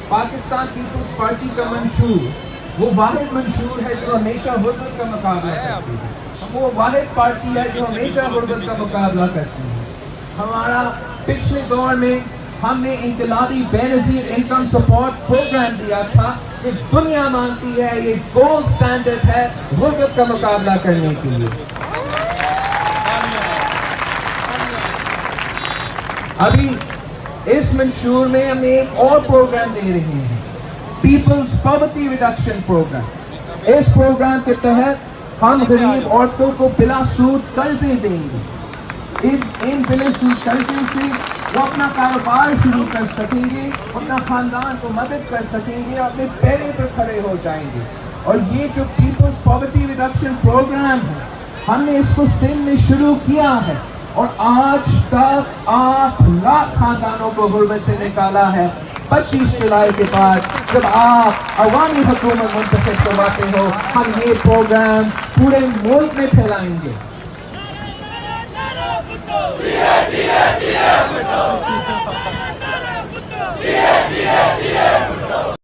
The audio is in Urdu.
پاکستان پیپلز پارٹی کا منشور وہ واحد منشور ہے جو ہمیشہ غربت کا مقابلہ کرتی ہے، وہ واحد پارٹی ہے جو ہمیشہ غربت کا مقابلہ کرتی ہے۔ ہمارا پچھلے دور میں ہم نے انقلابی بے نظیر انکم سپورٹ پروگرام دیا تھا جو دنیا مانتی ہے یہ گولڈ سٹینڈرڈ ہے غربت کا مقابلہ کرنے کے لیے۔ ابھی اس منشور میں ہم ایک اور پروگرام دے رہے ہیں، پیپلز پاورٹی ریڈکشن پروگرام۔ اس پروگرام کے تحت ہم غریب عورتوں کو بلا سود قرضے دیں گے۔ ان بلا سود قرضے سے وہ اپنا کاروبار شروع کر سکیں گے، اپنا خاندان کو مدد کر سکیں گے، اپنے پیروں پر کھڑے ہو جائیں گے۔ اور یہ جو پیپلز پاورٹی ریڈکشن پروگرام ہے ہم نے اس کو سندھ میں شروع کیا ہے اور آج تک 8 لاکھ خاندانوں کو غربت سے نکالا ہے۔ 25 جولائی کے بعد جب آپ عوامی حکومت منتخب کرواتے ہو ہم یہ پروگرام پورے ملک میں پھیلائیں گے۔